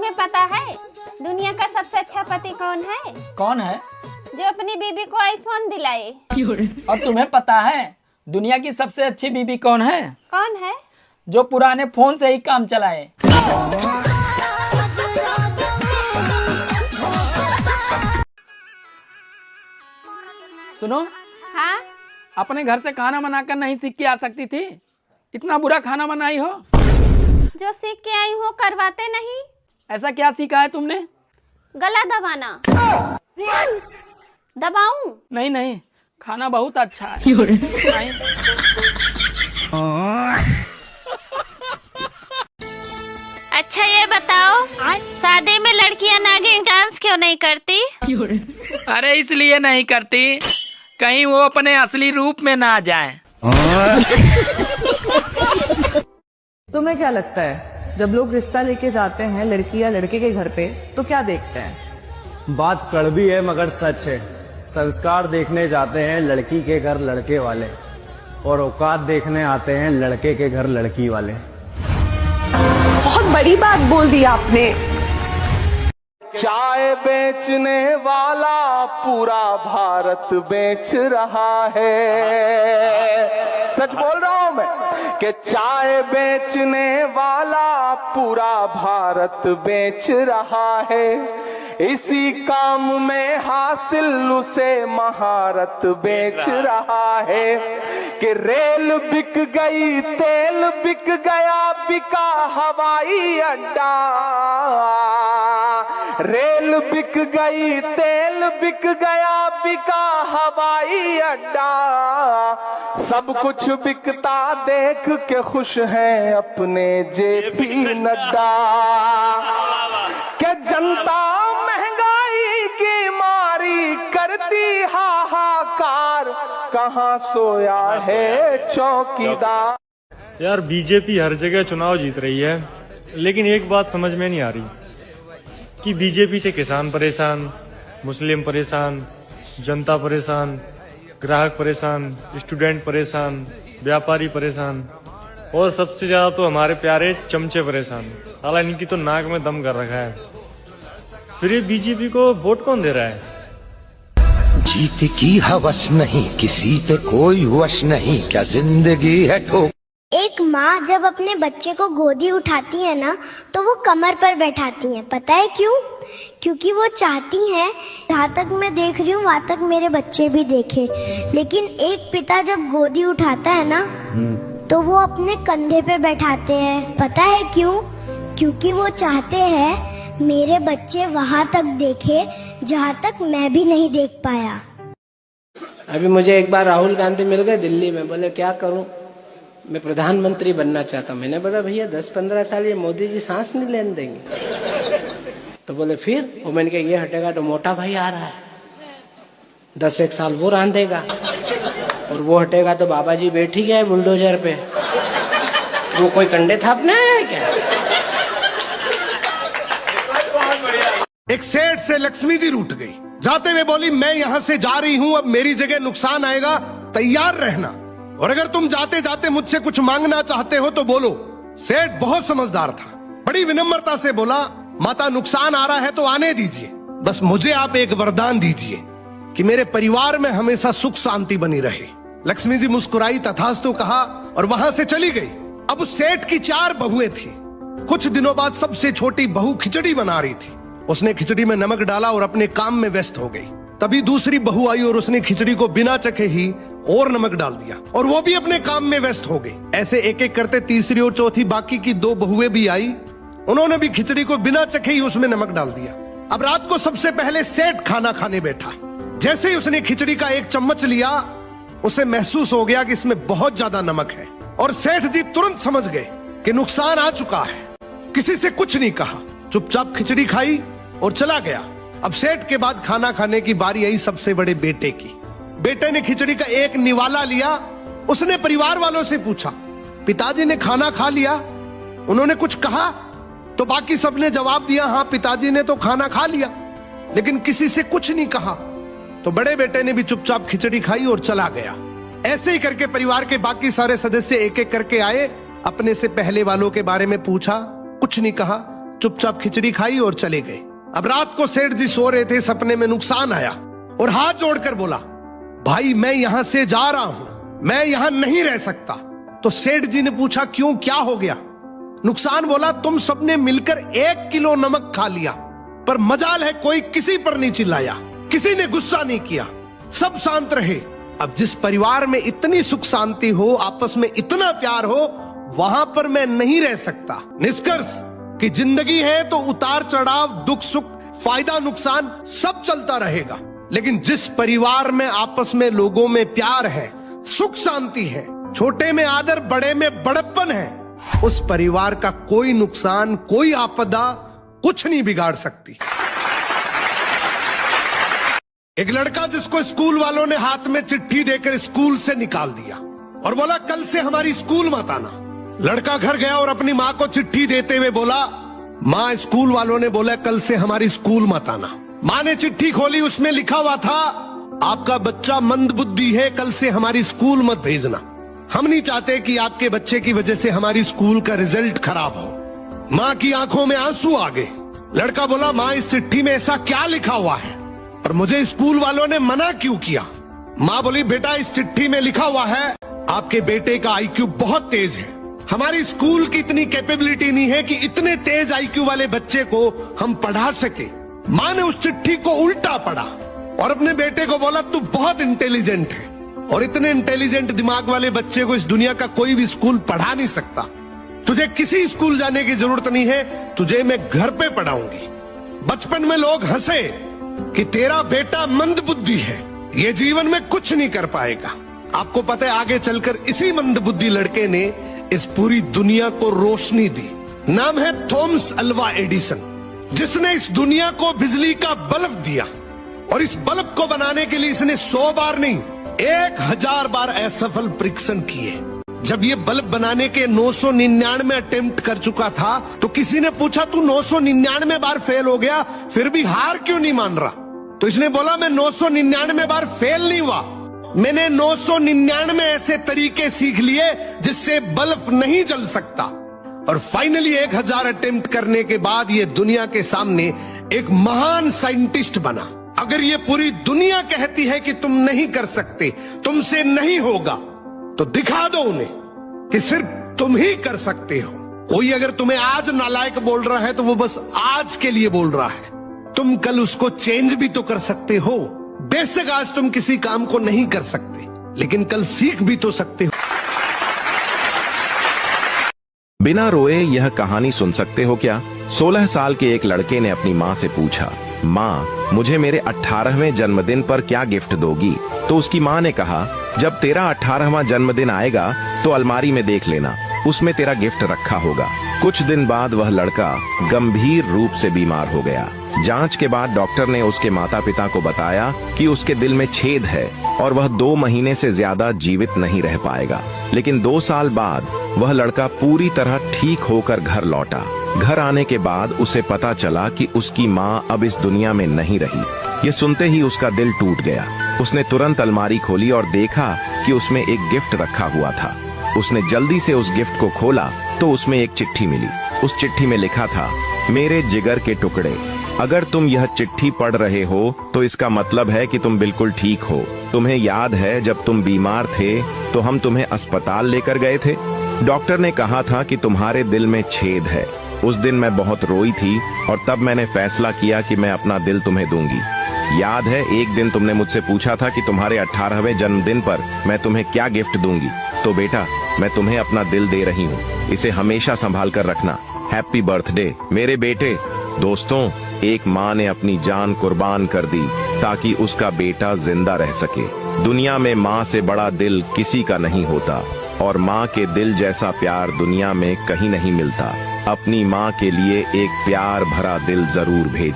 तुम्हें पता है दुनिया का सबसे अच्छा पति कौन है? कौन है? जो अपनी बीबी को आईफोन दिलाए। और तुम्हें पता है दुनिया की सबसे अच्छी बीबी कौन है? कौन है? जो पुराने फोन से ही काम चलाए। सुनो, हाँ? अपने घर से खाना बनाकर नहीं सीख के आ सकती थी? इतना बुरा खाना बनाई हो। जो सीख के आई हो करवाते नहीं। ऐसा क्या सीखा है तुमने? गला दबाना। दबाऊं? नहीं नहीं, खाना बहुत अच्छा है। नहीं। अच्छा ये बताओ, शादी में लड़कियां नागिन डांस क्यों नहीं करती? अरे इसलिए नहीं करती, कहीं वो अपने असली रूप में ना जाए। तुम्हें क्या लगता है जब लोग रिश्ता लेके जाते हैं लड़की या लड़के के घर पे तो क्या देखते हैं? बात कड़वी है मगर सच है। संस्कार देखने जाते हैं लड़की के घर लड़के वाले, और औकात देखने आते हैं लड़के के घर लड़की वाले। बहुत बड़ी बात बोल दी आपने। चाय बेचने वाला पूरा भारत बेच रहा है। सच बोल रहा हूं मैं कि चाय बेचने वाला पूरा भारत बेच रहा है। इसी काम में हासिल उसे महारत बेच रहा है कि रेल बिक गई, तेल बिक गया, बिका हवाई अड्डा। रेल बिक गई, तेल बिक गया, बिका हवाई अड्डा। सब कुछ बिकता देख के खुश हैं अपने जेपी नड्डा। क्या जनता महंगाई की मारी करती हाहाकार, कहाँ सोया है चौकीदार। यार बीजेपी हर जगह चुनाव जीत रही है, लेकिन एक बात समझ में नहीं आ रही कि बीजेपी से किसान परेशान, मुस्लिम परेशान, जनता परेशान, ग्राहक परेशान, स्टूडेंट परेशान, व्यापारी परेशान, और सबसे ज्यादा तो हमारे प्यारे चमचे परेशान। साला इनकी तो नाक में दम कर रखा है। फिर ये बीजेपी को वोट कौन दे रहा है? जीत की हवस नहीं, किसी पे कोई वश नहीं, क्या जिंदगी है ठोक। एक माँ जब अपने बच्चे को गोदी उठाती है ना तो वो कमर पर बैठाती है। पता है क्यों? क्योंकि वो चाहती हैं जहाँ तक मैं देख रही हूँ वहाँ तक मेरे बच्चे भी देखे। लेकिन एक पिता जब गोदी उठाता है ना तो वो अपने कंधे पे बैठाते हैं। पता है क्यों? क्योंकि वो चाहते हैं मेरे बच्चे वहाँ तक देखे जहाँ तक मैं भी नहीं देख पाया। अभी मुझे एक बार राहुल गांधी मिल गए दिल्ली में, बोले क्या करूं, मैं प्रधानमंत्री बनना चाहता हूं। मैंने बोला भैया 10-15 साल ये मोदी जी सांस नहीं लेने देंगे। तो बोले फिर? वो मैंने कहा ये हटेगा तो मोटा भाई आ रहा है, 10-1 साल वो रांधेगा, और वो हटेगा तो बाबा जी बैठ ही गए बुलडोजर पे। वो कोई कंडे थापने आया है क्या? एक सेठ से लक्ष्मी जी रूठ गई। जाते हुए बोली मैं यहाँ से जा रही हूँ, अब मेरी जगह नुकसान आएगा, तैयार रहना, और अगर तुम जाते जाते मुझसे कुछ मांगना चाहते हो तो बोलो। सेठ बहुत समझदार था, बड़ी विनम्रता से बोला माता नुकसान आ रहा है तो आने दीजिए, बस मुझे आप एक वरदान दीजिए कि मेरे परिवार में हमेशा सुख शांति बनी रहे। लक्ष्मी जी मुस्कुराई, तथास्तु कहा और वहां से चली गई। अब उस सेठ की 4 बहुएं थी। कुछ दिनों बाद सबसे छोटी बहू खिचड़ी बना रही थी। उसने खिचड़ी में नमक डाला और अपने काम में व्यस्त हो गई। तभी दूसरी बहू आई और उसने खिचड़ी को बिना चखे ही और नमक डाल दिया, और वो भी अपने काम में व्यस्त हो गई। ऐसे एक एक करते तीसरी और चौथी बाकी की 2 बहुएं भी आई, उन्होंने भी खिचड़ी को बिना चखे ही उसमें नमक डाल दिया। अब रात को सबसे पहले सेठ खाना खाने बैठा। जैसे ही उसने खिचड़ी का 1 चम्मच लिया, उसे महसूस हो गया कि इसमें बहुत ज्यादा नमक है, और सेठ जी तुरंत समझ गए कि नुकसान आ चुका है। किसी से कुछ नहीं कहा, चुपचाप खिचड़ी खाई और चला गया। अब सेठ के बाद खाना खाने की बारी आई सबसे बड़े बेटे की। बेटे ने खिचड़ी का 1 निवाला लिया। उसने परिवार वालों से पूछा पिताजी ने खाना खा लिया? उन्होंने कुछ कहा? तो बाकी सबने जवाब दिया हाँ पिताजी ने तो खाना खा लिया, लेकिन किसी से कुछ नहीं कहा। तो बड़े बेटे ने भी चुपचाप खिचड़ी खाई और चला गया। ऐसे ही करके परिवार के बाकी सारे सदस्य एक एक करके आए, अपने से पहले वालों के बारे में पूछा, कुछ नहीं कहा, चुपचाप खिचड़ी खाई और चले गए। अब रात को सेठ जी सो रहे थे, सपने में नुकसान आया और हाथ जोड़कर बोला, भाई मैं यहां से जा रहा हूं, मैं यहां नहीं रह सकता। तो सेठ जी ने पूछा, क्यों, क्या हो गया? नुकसान बोला, तुम सबने मिलकर 1 किलो नमक खा लिया, पर मजाल है कोई किसी पर नहीं चिल्लाया, किसी ने गुस्सा नहीं किया, सब शांत रहे। अब जिस परिवार में इतनी सुख शांति हो, आपस में इतना प्यार हो, वहां पर मैं नहीं रह सकता। निष्कर्ष कि जिंदगी है तो उतार चढ़ाव, दुख सुख, फायदा नुकसान सब चलता रहेगा, लेकिन जिस परिवार में आपस में लोगों में प्यार है, सुख शांति है, छोटे में आदर, बड़े में बड़प्पन है, उस परिवार का कोई नुकसान, कोई आपदा कुछ नहीं बिगाड़ सकती। एक लड़का जिसको स्कूल वालों ने हाथ में चिट्ठी देकर स्कूल से निकाल दिया और बोला, कल से हमारी स्कूल मत आना। लड़का घर गया और अपनी माँ को चिट्ठी देते हुए बोला, माँ स्कूल वालों ने बोला कल से हमारी स्कूल मत आना। माँ ने चिट्ठी खोली, उसमें लिखा हुआ था, आपका बच्चा मंद बुद्धि है, कल से हमारी स्कूल मत भेजना। हम नहीं चाहते कि आपके बच्चे की वजह से हमारी स्कूल का रिजल्ट खराब हो। माँ की आंखों में आंसू आ गए। लड़का बोला, माँ इस चिट्ठी में ऐसा क्या लिखा हुआ है और मुझे स्कूल वालों ने मना क्यों किया? माँ बोली, बेटा इस चिट्ठी में लिखा हुआ है आपके बेटे का आईक्यू बहुत तेज है, हमारी स्कूल की इतनी कैपेबिलिटी नहीं है कि इतने तेज आईक्यू वाले बच्चे को हम पढ़ा सके। माँ ने उस चिट्ठी को उल्टा पढ़ा और अपने बेटे को बोला, तू बहुत इंटेलिजेंट है और इतने इंटेलिजेंट दिमाग वाले बच्चे को इस दुनिया का कोई भी स्कूल पढ़ा नहीं सकता। तुझे किसी स्कूल जाने की जरूरत नहीं है, तुझे मैं घर पे पढ़ाऊंगी। बचपन में लोग हंसे कि तेरा बेटा मंद बुद्धि है, ये जीवन में कुछ नहीं कर पाएगा। आपको पता है आगे चलकर इसी मंद बुद्धि लड़के ने इस पूरी दुनिया को रोशनी दी। नाम है थॉमस अल्वा एडिसन, जिसने इस दुनिया को बिजली का बल्ब दिया और इस बल्ब को बनाने के लिए इसने 100 बार नहीं 1000 बार असफल परीक्षण किए। जब ये बल्ब बनाने के 999 अटेम्प्ट कर चुका था तो किसी ने पूछा, तू 999 बार फेल हो गया, फिर भी हार क्यों नहीं मान रहा? तो इसने बोला, मैं 999 बार फेल नहीं हुआ, मैंने 999 ऐसे तरीके सीख लिए जिससे बल्ब नहीं जल सकता। और फाइनली 1000 अटेम्प्ट करने के बाद ये दुनिया के सामने एक महान साइंटिस्ट बना। अगर ये पूरी दुनिया कहती है कि तुम नहीं कर सकते, तुमसे नहीं होगा, तो दिखा दो उन्हें कि सिर्फ तुम ही कर सकते हो। कोई अगर तुम्हें आज नालायक बोल रहा है तो वो बस आज के लिए बोल रहा है, तुम कल उसको चेंज भी तो कर सकते हो। बेशक आज तुम किसी काम को नहीं कर सकते, लेकिन कल सीख भी तो सकते हो। बिना रोए यह कहानी सुन सकते हो क्या? 16 साल के एक लड़के ने अपनी माँ से पूछा, माँ मुझे मेरे 18वें जन्मदिन पर क्या गिफ्ट दोगी? तो उसकी माँ ने कहा, जब तेरा 18वां जन्मदिन आएगा तो अलमारी में देख लेना, उसमें तेरा गिफ्ट रखा होगा। कुछ दिन बाद वह लड़का गंभीर रूप से बीमार हो गया। जांच के बाद डॉक्टर ने उसके माता पिता को बताया कि उसके दिल में छेद है और वह 2 महीने से ज्यादा जीवित नहीं रह पाएगा। लेकिन 2 साल बाद वह लड़का पूरी तरह ठीक होकर घर लौटा। घर आने के बाद उसे पता चला कि उसकी माँ अब इस दुनिया में नहीं रही। ये सुनते ही उसका दिल टूट गया। उसने तुरंत अलमारी खोली और देखा कि उसमें एक गिफ्ट रखा हुआ था। उसने जल्दी से उस गिफ्ट को खोला तो उसमें एक चिट्ठी मिली। उस चिट्ठी में लिखा था, मेरे जिगर के टुकड़े, अगर तुम यह चिट्ठी पढ़ रहे हो तो इसका मतलब है कि तुम बिल्कुल ठीक हो। तुम्हें याद है जब तुम बीमार थे तो हम तुम्हें अस्पताल लेकर गए थे। डॉक्टर ने कहा था कि तुम्हारे दिल में छेद है। उस दिन मैं बहुत रोई थी और तब मैंने फैसला किया कि मैं अपना दिल तुम्हें दूंगी। याद है एक दिन तुमने मुझसे पूछा था कि तुम्हारे 18वें जन्मदिन पर मैं तुम्हें क्या गिफ्ट दूंगी। तो बेटा मैं तुम्हें अपना दिल दे रही हूँ, इसे हमेशा संभाल कर रखना। हैप्पी बर्थडे मेरे बेटे। दोस्तों, एक माँ ने अपनी जान कुर्बान कर दी ताकि उसका बेटा जिंदा रह सके। दुनिया में माँ से बड़ा दिल किसी का नहीं होता और माँ के दिल जैसा प्यार दुनिया में कहीं नहीं मिलता। अपनी माँ के लिए एक प्यार भरा दिल जरूर भेज।